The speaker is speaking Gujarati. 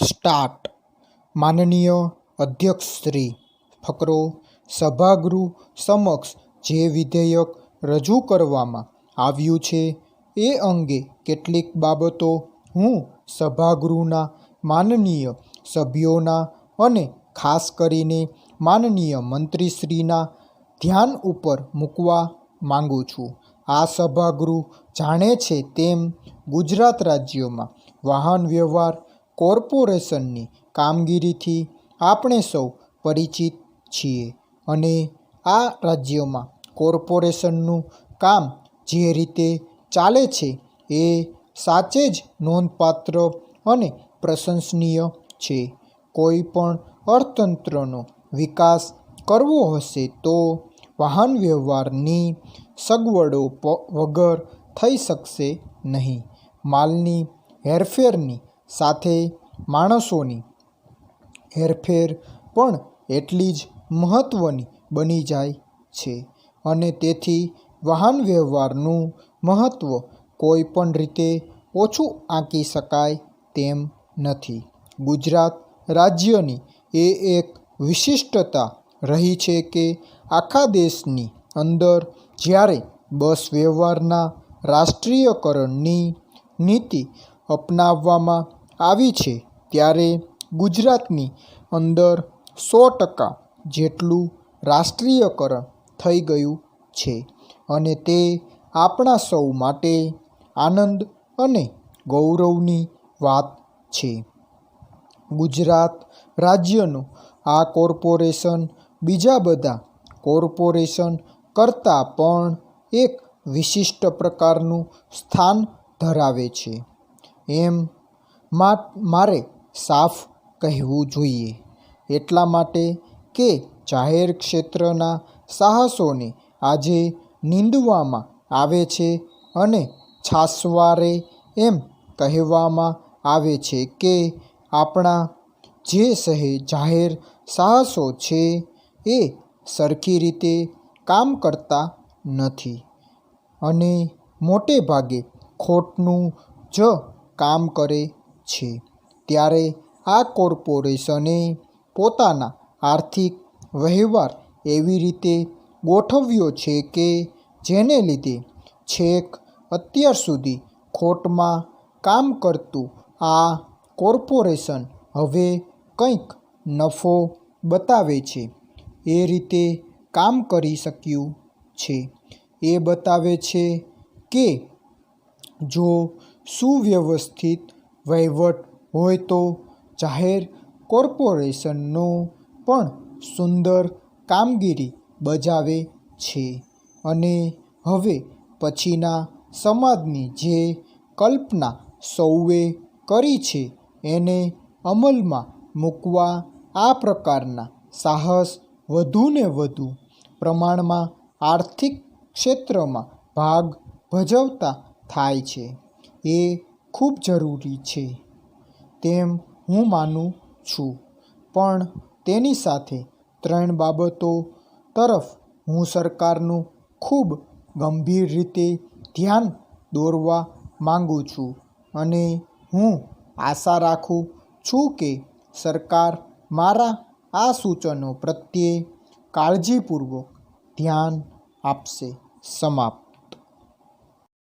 સ્ટાર્ટ. માનનીય અધ્યક્ષશ્રી, ફકરો સભાગૃહ સમક્ષ જે વિધેયક રજૂ કરવામાં આવ્યું છે એ અંગે કેટલીક બાબતો હું સભાગૃહના માનનીય સભ્યોના અને ખાસ કરીને માનનીય મંત્રીશ્રીના ધ્યાન ઉપર મૂકવા માંગુ છું. આ સભાગૃહ જાણે છે તેમ ગુજરાત રાજ્યમાં વાહન વ્યવહાર કોર્પોરેશનની કામગીરીથી આપણે સૌ પરિચિત છીએ અને આ રાજ્યમાં કોર્પોરેશનનું કામ જે રીતે ચાલે છે એ સાચે જ નોંધપાત્ર અને પ્રશંસનીય છે. કોઈ પણ અર્થતંત્રનો વિકાસ કરવો હશે તો વાહન વ્યવહારની સગવડો વગર થઈ શકશે નહીં. માલની હેરફેરની સાથે માણસોની હેરફેર પણ એટલી જ મહત્ત્વની બની જાય છે અને તેથી વાહન વ્યવહારનું મહત્ત્વ કોઈ પણ રીતે ઓછું આંકી શકાય તેમ નથી. ગુજરાત રાજ્યની એ એક વિશિષ્ટતા રહી છે કે આખા દેશની અંદર જ્યારે બસ વ્યવહારના રાષ્ટ્રીયકરણની નીતિ અપનાવવામાં આવી છે ત્યારે ગુજરાતની અંદર 100% જેટલું રાષ્ટ્રીયકરણ થઈ ગયું છે અને તે આપણા સૌ માટે આનંદ અને ગૌરવની વાત છે. ગુજરાત રાજ્યનું આ કોર્પોરેશન બીજા બધા કોર્પોરેશન કરતાં પણ એક વિશિષ્ટ પ્રકારનું સ્થાન ધરાવે છે એમ મારે સાફ કહેવું જોઈએ. એટલા માટે કે જાહેર ક્ષેત્રના સાહસોને આજે નિંદવામાં આવે છે અને છાસવારે એમ કહેવામાં આવે છે કે આપણા જે જાહેર સાહસો છે એ સરખી રીતે કામ કરતા નથી અને મોટે ભાગે ખોટનું જ કામ કરે છે. ત્યારે આ કોર્પોરેશને પોતાના આર્થિક વહેવાર એવી રીતે ગોઠવ્યો છે કે જેને લીધે છેક અત્યાર સુધી ખોટમાં કામ કરતું આ કોર્પોરેશન હવે કંઈક નફો બતાવે છે એ રીતે કામ કરી શક્યું છે. એ બતાવે છે કે જો સુવ્યવસ્થિત વહીવટ હોય તો જાહેર કોર્પોરેશનો પણ સુંદર કામગીરી બજાવે છે અને હવે પછીના સમાજની જે કલ્પના સૌએ કરી છે એને અમલમાં મૂકવા આ પ્રકારના સાહસ વધુને વધુ પ્રમાણમાં આર્થિક ક્ષેત્રમાં ભાગ ભજવતા થાય છે એ ખૂબ જરૂરી છે તેમ હું માનું છું. પણ તેની સાથે 3 બાબતો તરફ હું સરકારનું ખૂબ ગંભીર રીતે ધ્યાન દોરવા માંગુ છું અને હું આશા રાખું છું કે સરકાર મારા આ સૂચનો પ્રત્યે કાળજીપૂર્વક ધ્યાન આપશે. સમાપ્ત.